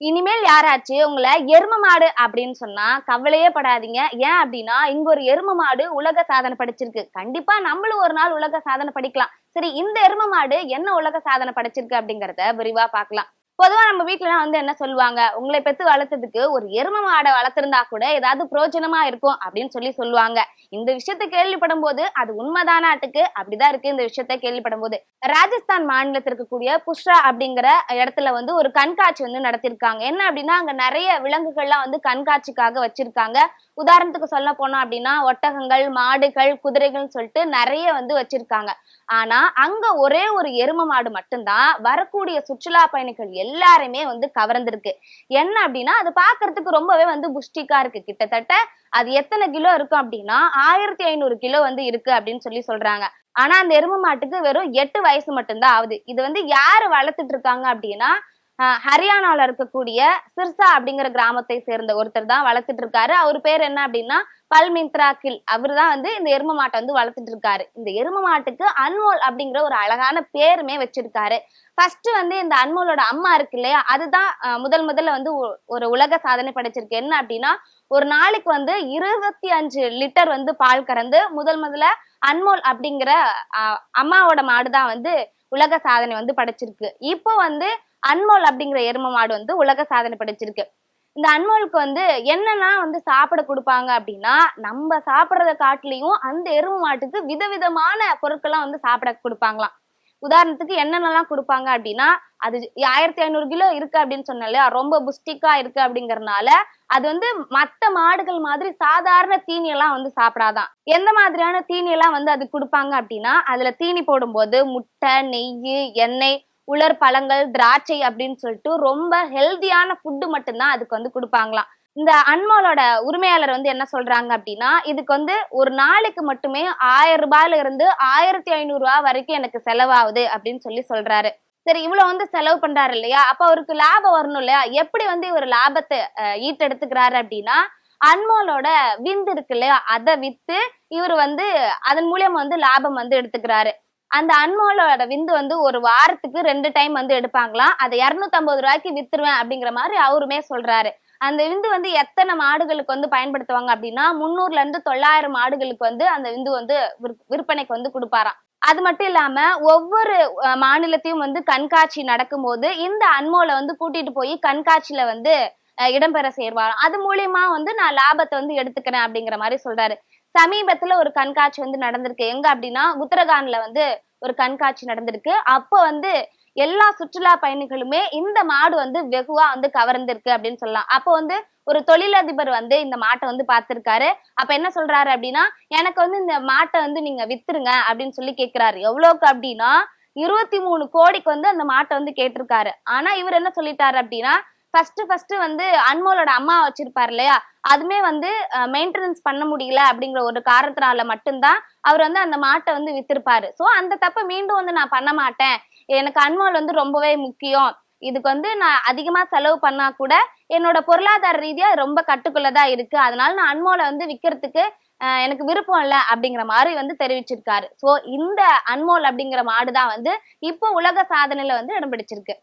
இனிமேல் யாராச்சும் உங்கள எரும மாடு அப்படின்னு சொன்னா கவலையே படாதீங்க. ஏன் அப்படின்னா, இங்க ஒரு எரும மாடு உலக சாதனை படைச்சிருக்கு. கண்டிப்பா நம்மளும் ஒரு நாள் உலக சாதனை படைக்கலாம். சரி, இந்த எரும மாடு என்ன உலக சாதனை படைச்சிருக்கு அப்படிங்கறத விரிவா பார்க்கலாம். பொதுவா நம்ம வீட்லலாம் வந்து என்ன சொல்லுவாங்க, உங்களை பெத்து வளர்த்ததுக்கு ஒரு எரும மாடை வளர்த்திருந்தா கூட ஏதாவது பிரயோஜனமா இருக்கும் அப்படின்னு சொல்லுவாங்க. இந்த விஷயத்த கேள்விப்படும் போது அது உண்மைதானாட்டுக்கு அப்படிதான் இருக்கு. இந்த விஷயத்த கேள்விப்படும் போது ராஜஸ்தான் மாநிலத்தில் இருக்கக்கூடிய புஷ்ரா அப்படிங்கிற இடத்துல வந்து ஒரு கண்காட்சி வந்து நடத்திருக்காங்க. என்ன அப்படின்னா, அங்க நிறைய விலங்குகள்லாம் வந்து கண்காட்சிக்காக வச்சிருக்காங்க. உதாரணத்துக்கு சொல்ல போனோம் அப்படின்னா, ஒட்டகங்கள், மாடுகள், குதிரைகள் சொல்லிட்டு நிறைய வந்து வச்சிருக்காங்க. ஆனா அங்க ஒரே ஒரு எரும மாடு மட்டும்தான் வரக்கூடிய சுற்றுலா பயணிகள் எல்லாருமே வந்து கவர்ந்திருக்கு. என்ன அப்படின்னா, அது பாக்குறதுக்கு ரொம்பவே வந்து புஷ்டிக்கா இருக்கு. கிட்டத்தட்ட அது எத்தனை கிலோ இருக்கும் அப்படின்னா 1500 கிலோ வந்து இருக்கு அப்படின்னு சொல்றாங்க. ஆனா அந்த எரும மாட்டுக்கு வெறும் 8 வயசு மட்டும்தான் ஆகுது. இது வந்து யாரு வளர்த்துட்டு இருக்காங்க அப்படின்னா, ஹரியானால இருக்கக்கூடிய சிர்சா அப்படிங்கிற கிராமத்தை சேர்ந்த ஒருத்தர் தான் வளர்த்துட்டு இருக்காரு. அவர் பேர் என்ன அப்படின்னா பல்மித்ரா கில். அவரு தான் வந்து இந்த எரும மாட்டை வந்து வளர்த்துட்டு இருக்காரு. இந்த எரும மாட்டுக்கு அன்மோல் அப்படிங்கிற ஒரு அழகான பேருமே வச்சிருக்காரு. ஃபர்ஸ்ட் வந்து இந்த அன்மோலோட அம்மா இருக்கு இல்லையா, அதுதான் முதல்ல வந்து ஒரு உலக சாதனை படைச்சிருக்கு. என்ன அப்படின்னா, ஒரு நாளைக்கு வந்து 25 லிட்டர் வந்து பால் கறந்து முதல்ல அன்மோல் அப்படிங்கிற அம்மாவோட மாடுதான் வந்து உலக சாதனை வந்து படைச்சிருக்கு. இப்போ வந்து அன்மோல் அப்படிங்கிற எரும மாடு வந்து உலக சாதனை படைச்சிருக்கு. இந்த அன்மோலுக்கு வந்து என்னன்னா வந்து சாப்பிட கொடுப்பாங்க அப்படின்னா, நம்ம சாப்பிட்றத காட்டிலையும் அந்த எரும மாட்டுக்கு விதவிதமான பொருட்கள்லாம் வந்து சாப்பிட கொடுப்பாங்களாம். உதாரணத்துக்கு என்னென்னலாம் கொடுப்பாங்க அப்படின்னா, அது 1500 கிலோ இருக்கு அப்படின்னு சொன்னேன் இல்லையா, ரொம்ப புஷ்டிக்கா இருக்கு அப்படிங்கறதுனால அது வந்து மத்த மாடுகள் மாதிரி சாதாரண தீனி எல்லாம் வந்து சாப்பிடாதான். எந்த மாதிரியான தீனி எல்லாம் வந்து அது கொடுப்பாங்க அப்படின்னா, அதுல தீனி போடும்போது முட்டை, நெய், எண்ணெய், உலர் பழங்கள், திராட்சை அப்படின்னு சொல்லிட்டு ரொம்ப ஹெல்தியான ஃபுட்டு மட்டும்தான் அதுக்கு வந்து கொடுப்பாங்களாம். இந்த அன்மோலோட உரிமையாளர் வந்து என்ன சொல்றாங்க அப்படின்னா, இதுக்கு வந்து ஒரு நாளைக்கு மட்டுமே 1000 ரூபாயில இருந்து 1500 ரூபாய் வரைக்கும் எனக்கு செலவாகுது அப்படின்னு சொல்றாரு. சரி, இவ்வளவு வந்து செலவு பண்றாரு இல்லையா, அப்ப அவருக்கு லாபம் வரணும் இல்லையா. எப்படி வந்து இவர் லாபத்தை ஈட்டெடுத்துக்கிறாரு அப்படின்னா, அன்மோலோட விந்து இருக்கு இல்லையா, அதை வித்து இவர் வந்து அதன் மூலியமா வந்து லாபம் வந்து எடுத்துக்கிறாரு. அந்த அன்மோலோட விந்து வந்து ஒரு வாரத்துக்கு 2 டைம் வந்து எடுப்பாங்களாம். அதை 250 ரூபாய்க்கு வித்துருவேன் அப்படிங்கிற மாதிரி அவருமே சொல்றாரு. அந்த விந்து வந்து எத்தனை மாடுகளுக்கு வந்து பயன்படுத்துவாங்க அப்படின்னா, 300ல இருந்து 900 மாடுகளுக்கு வந்து அந்த விந்து வந்து விற்பனைக்கு வந்து கொடுப்பாராம். அது மட்டும் இல்லாம ஒவ்வொரு மாநிலத்தையும் வந்து கண்காட்சி நடக்கும் போது இந்த அன்மோலை வந்து கூட்டிட்டு போய் கண்காட்சியில வந்து இடம்பெற சேர்வாராம். அது மூலியமா வந்து நான் லாபத்தை வந்து எடுத்துக்கிறேன் அப்படிங்கிற மாதிரி சொல்றாரு. சமீபத்துல ஒரு கண்காட்சி வந்து நடந்திருக்கு. எங்க அப்படின்னா, உத்தரகாண்ட்ல வந்து ஒரு கண்காட்சி நடந்திருக்கு. அப்போ வந்து எல்லா சுற்றுலா பயணிகளுமே இந்த மாடு வந்து வெகுவா வந்து கவர்ந்திருக்கு அப்படின்னு சொல்லலாம். அப்போ வந்து ஒரு தொழிலதிபர் வந்து இந்த மாட்டை வந்து பார்த்திருக்காரு. அப்ப என்ன சொல்றாரு அப்படின்னா, எனக்கு வந்து இந்த மாட்டை வந்து நீங்க வித்துருங்க அப்படின்னு கேட்கிறாரு. எவ்வளவுக்கு அப்படின்னா 23 கோடிக்கு வந்து அந்த மாட்டை வந்து கேட்டிருக்காரு. ஆனா இவர் என்ன சொல்லிட்டாரு அப்படின்னா, ஃபர்ஸ்ட் வந்து அன்மோலோட அம்மா வச்சிருப்பாரு இல்லையா, அதுமே வந்து மெயின்டெனன்ஸ் பண்ண முடியல அப்படிங்கிற ஒரு காரணத்தினால மட்டும்தான் அவர் வந்து அந்த மாட்டை வந்து வித்திருப்பாரு. சோ அந்த தப்பை மீண்டும் வந்து நான் பண்ண மாட்டேன். எனக்கு அன்மோல் வந்து ரொம்பவே முக்கியம். இதுக்கு வந்து நான் அதிகமா செலவு பண்ணா கூட என்னோட பொருளாதார ரீதியா ரொம்ப கட்டுக்குள்ளதான் இருக்கு. அதனால நான் அன்மோலை வந்து விக்கிறதுக்கு எனக்கு விருப்பம் இல்லை அப்படிங்கிற மாதிரி வந்து தெரிவிச்சிருக்காரு. சோ இந்த அன்மோல் அப்படிங்கிற மாடுதான் வந்து இப்போ உலக சாதனையில வந்து இடம் பிடிச்சிருக்கு.